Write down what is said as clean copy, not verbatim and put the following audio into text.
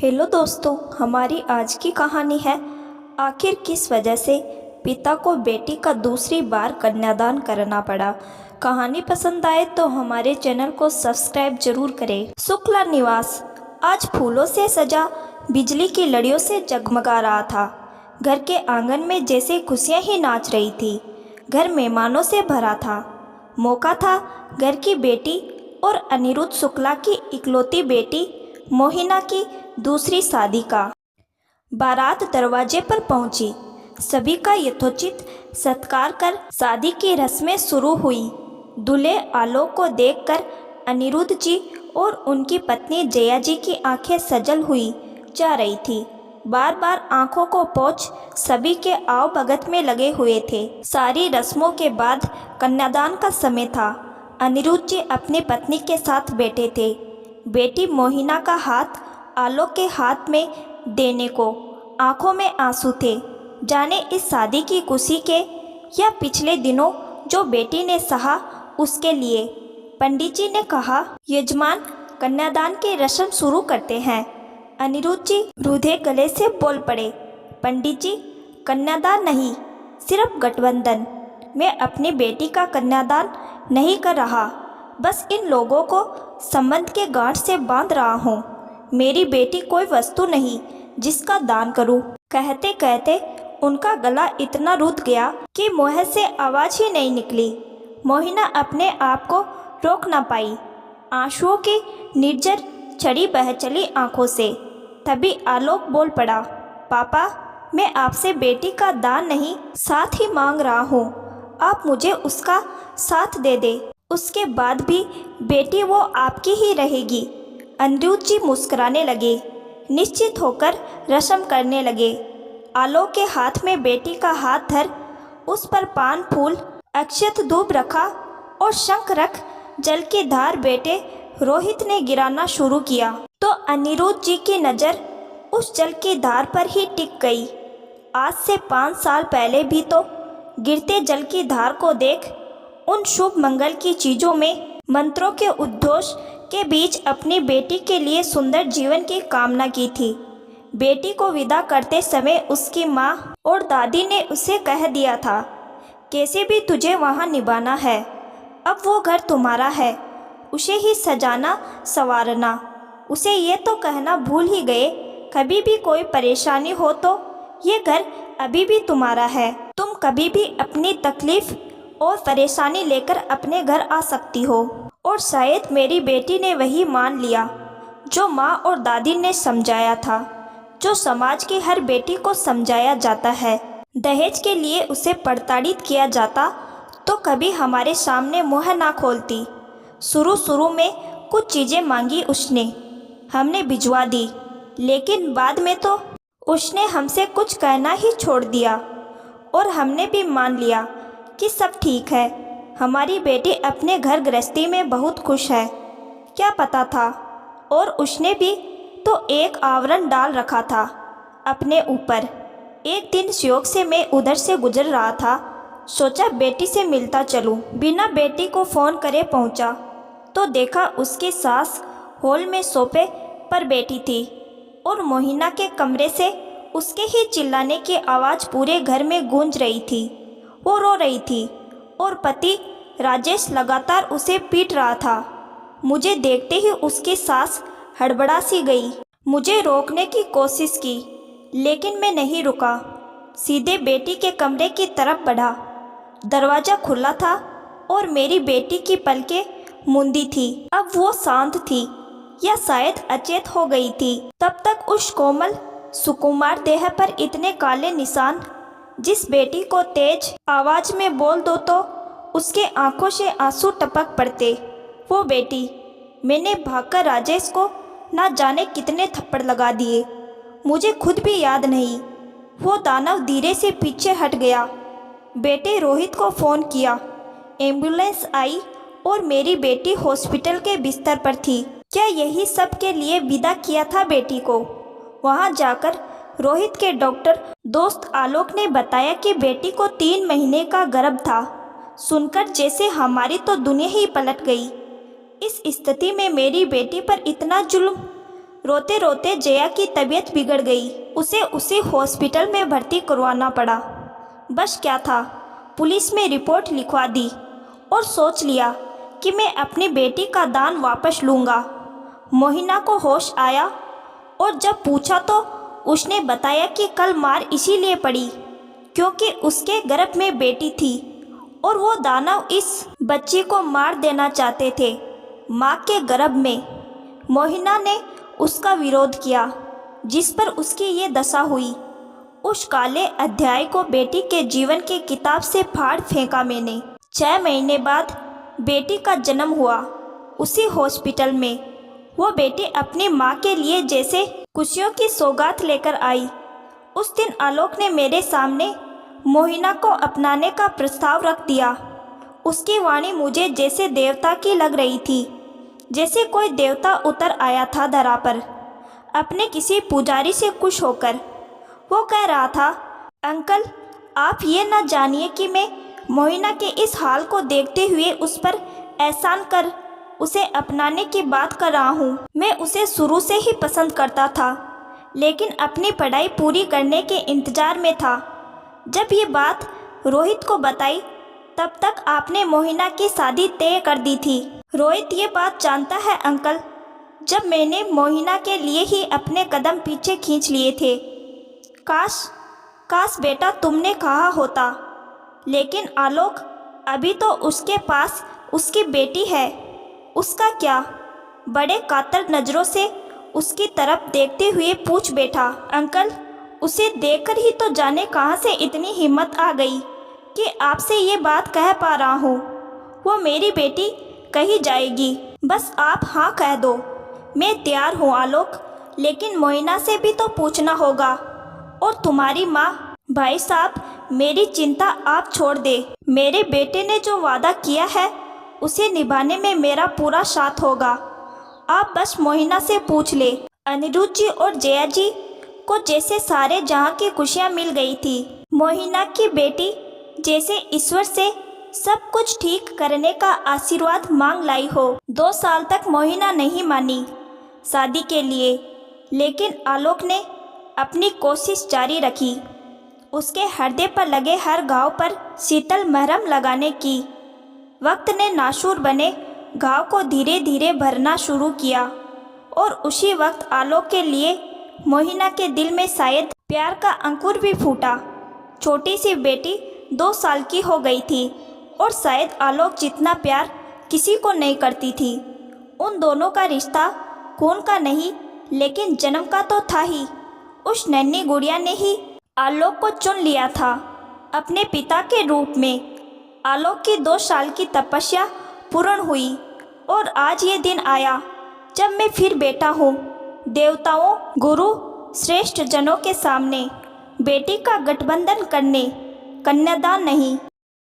Hello दोस्तों, हमारी आज की कहानी है आखिर किस वजह से पिता को बेटी का दूसरी बार कन्यादान करना पड़ा। कहानी पसंद आए तो हमारे चैनल को सब्सक्राइब जरूर करें। शुक्ला निवास आज फूलों से सजा बिजली की लड़ियों से जगमगा रहा था। घर के आंगन में जैसे खुशियां ही नाच रही थी। घर मेहमानों से भरा था। मौका था घर की बेटी और अनिरुद्ध शुक्ला की इकलौती बेटी मोहिना की दूसरी शादी का। बारात दरवाजे पर पहुंची। सभी का यथोचित सत्कार कर शादी की रस्में शुरू हुई। दूल्हे आलोक को देखकर अनिरुद्ध जी और उनकी पत्नी जया जी की आंखें सजल हुई जा रही थी। बार बार आंखों को पोंछ सभी के आव भगत में लगे हुए थे। सारी रस्मों के बाद कन्यादान का समय था। अनिरुद्ध जी अपनी पत्नी के साथ बैठे थे। बेटी मोहिना का हाथ आलोक के हाथ में देने को आंखों में आंसू थे। जाने इस शादी की खुशी के या पिछले दिनों जो बेटी ने सहा उसके लिए। पंडित जी ने कहा, यजमान कन्यादान की रस्म शुरू करते हैं। अनिरुद्ध जी रूधे गले से बोल पड़े, पंडित जी कन्यादान नहीं, सिर्फ गठबंधन। मैं अपनी बेटी का कन्यादान नहीं कर रहा, बस इन लोगों को संबंध के गांठ से बांध रहा हूँ। मेरी बेटी कोई वस्तु नहीं जिसका दान करूं। कहते कहते उनका गला इतना रुध गया कि मुंह से आवाज़ ही नहीं निकली। मोहिना अपने आप को रोक ना पाई। आंसुओं की निर्जर छड़ी बह चली आंखों से। तभी आलोक बोल पड़ा, पापा मैं आपसे बेटी का दान नहीं साथ ही मांग रहा हूँ। आप मुझे उसका साथ दे दे। उसके बाद भी बेटी वो आपकी ही रहेगी। अनिरुद्ध जी मुस्कुराने लगे। निश्चित होकर रस्म करने लगे। आलोक के हाथ में बेटी का हाथ धर उस पर पान फूल अक्षत धूप रखा और शंख रख जल की धार बेटे रोहित ने गिराना शुरू किया तो अनिरुद्ध जी की नज़र उस जल की धार पर ही टिक गई। आज से 5 साल पहले भी तो गिरते जल की धार को देख उन शुभ मंगल की चीज़ों में मंत्रों के उद्घोष के बीच अपनी बेटी के लिए सुंदर जीवन की कामना की थी। बेटी को विदा करते समय उसकी माँ और दादी ने उसे कह दिया था, कैसे भी तुझे वहाँ निभाना है। अब वो घर तुम्हारा है, उसे ही सजाना संवारना। उसे ये तो कहना भूल ही गए, कभी भी कोई परेशानी हो तो ये घर अभी भी तुम्हारा है। तुम कभी भी अपनी तकलीफ़ और परेशानी लेकर अपने घर आ सकती हो। और शायद मेरी बेटी ने वही मान लिया जो माँ और दादी ने समझाया था, जो समाज की हर बेटी को समझाया जाता है। दहेज के लिए उसे प्रताड़ित किया जाता तो कभी हमारे सामने मुँह ना खोलती। शुरू में कुछ चीज़ें मांगी उसने, हमने भिजवा दी, लेकिन बाद में तो उसने हमसे कुछ कहना ही छोड़ दिया और हमने भी मान लिया कि सब ठीक है। हमारी बेटी अपने घर गृहस्थी में बहुत खुश है। क्या पता था। और उसने भी तो एक आवरण डाल रखा था अपने ऊपर। एक दिन शौक से मैं उधर से गुजर रहा था, सोचा बेटी से मिलता चलूं। बिना बेटी को फ़ोन करे पहुंचा तो देखा उसकी सास हॉल में सोफे पर बैठी थी और मोहिना के कमरे से उसके ही चिल्लाने की आवाज़ पूरे घर में गूंज रही थी। वो रो रही थी और पति राजेश लगातार उसे पीट रहा था। मुझे देखते ही उसकी सास हड़बड़ा सी गई। मुझे रोकने की कोशिश की, लेकिन मैं नहीं रुका। सीधे बेटी के कमरे की तरफ बढ़ा। दरवाज़ा खुला था और मेरी बेटी की पलकें मूंदी थी। अब वो शांत थी या शायद अचेत हो गई थी। तब तक उस कोमल सुकुमार देह पर इतने काले निशान, जिस बेटी को तेज आवाज़ में बोल दो तो उसके आंखों से आंसू टपक पड़ते, वो बेटी। मैंने भागकर राजेश को ना जाने कितने थप्पड़ लगा दिए, मुझे खुद भी याद नहीं। वो दानव धीरे से पीछे हट गया। बेटे रोहित को फ़ोन किया, एम्बुलेंस आई और मेरी बेटी हॉस्पिटल के बिस्तर पर थी। क्या यही सब के लिए विदा किया था बेटी को? वहाँ जाकर रोहित के डॉक्टर दोस्त आलोक ने बताया कि बेटी को 3 महीने का गर्भ था। सुनकर जैसे हमारी तो दुनिया ही पलट गई। इस स्थिति में मेरी बेटी पर इतना जुल्म रोते रोते जया की तबीयत बिगड़ गई। उसे उसी हॉस्पिटल में भर्ती करवाना पड़ा। बस क्या था, पुलिस में रिपोर्ट लिखवा दी और सोच लिया कि मैं अपनी बेटी का दान वापस लूँगा। मोहिना को होश आया और जब पूछा तो उसने बताया कि कल मार इसीलिए पड़ी क्योंकि उसके गर्भ में बेटी थी और वो दानव इस बच्ची को मार देना चाहते थे माँ के गर्भ में। मोहिना ने उसका विरोध किया, जिस पर उसकी ये दशा हुई। उस काले अध्याय को बेटी के जीवन की किताब से फाड़ फेंका मैंने। 6 महीने बाद बेटी का जन्म हुआ उसी हॉस्पिटल में। वो बेटी अपनी माँ के लिए जैसे खुशियों की सौगात लेकर आई। उस दिन आलोक ने मेरे सामने मोहिना को अपनाने का प्रस्ताव रख दिया। उसकी वाणी मुझे जैसे देवता की लग रही थी, जैसे कोई देवता उतर आया था धरा पर अपने किसी पुजारी से खुश होकर। वो कह रहा था, अंकल आप ये न जानिए कि मैं मोहिना के इस हाल को देखते हुए उस पर एहसान कर उसे अपनाने की बात कर रहा हूँ। मैं उसे शुरू से ही पसंद करता था, लेकिन अपनी पढ़ाई पूरी करने के इंतज़ार में था। जब ये बात रोहित को बताई तब तक आपने मोहिना की शादी तय कर दी थी। रोहित ये बात जानता है अंकल, जब मैंने मोहिना के लिए ही अपने कदम पीछे खींच लिए थे। काश बेटा तुमने कहा होता, लेकिन आलोक अभी तो उसके पास उसकी बेटी है। उसका क्या? बड़े कातर नज़रों से उसकी तरफ देखते हुए पूछ बैठा। अंकल उसे देखकर ही तो जाने कहाँ से इतनी हिम्मत आ गई कि आपसे ये बात कह पा रहा हूँ। वो मेरी बेटी कही जाएगी, बस आप हाँ कह दो। मैं तैयार हूँ आलोक, लेकिन मोहिना से भी तो पूछना होगा। और तुम्हारी माँ? भाई साहब मेरी चिंता आप छोड़ दे। मेरे बेटे ने जो वादा किया है उसे निभाने में मेरा पूरा साथ होगा। आप बस मोहिना से पूछ ले। अनिरुद्ध जी और जया जी को जैसे सारे जहाँ की खुशियाँ मिल गई थी। मोहिना की बेटी जैसे ईश्वर से सब कुछ ठीक करने का आशीर्वाद मांग लाई हो। 2 साल तक मोहिना नहीं मानी शादी के लिए, लेकिन आलोक ने अपनी कोशिश जारी रखी। उसके हृदय पर लगे हर घाव पर शीतल मरहम लगाने की। वक्त ने नासूर बने घाव को धीरे धीरे भरना शुरू किया और उसी वक्त आलोक के लिए मोहिना के दिल में शायद प्यार का अंकुर भी फूटा। छोटी सी बेटी 2 साल की हो गई थी और शायद आलोक जितना प्यार किसी को नहीं करती थी। उन दोनों का रिश्ता खून का नहीं, लेकिन जन्म का तो था ही। उस नन्ही गुड़िया ने ही आलोक को चुन लिया था अपने पिता के रूप में। आलोक की 2 साल की तपस्या पूर्ण हुई और आज ये दिन आया जब मैं फिर बैठा हूँ देवताओं, गुरु, श्रेष्ठ जनों के सामने बेटी का गठबंधन करने, कन्यादान नहीं।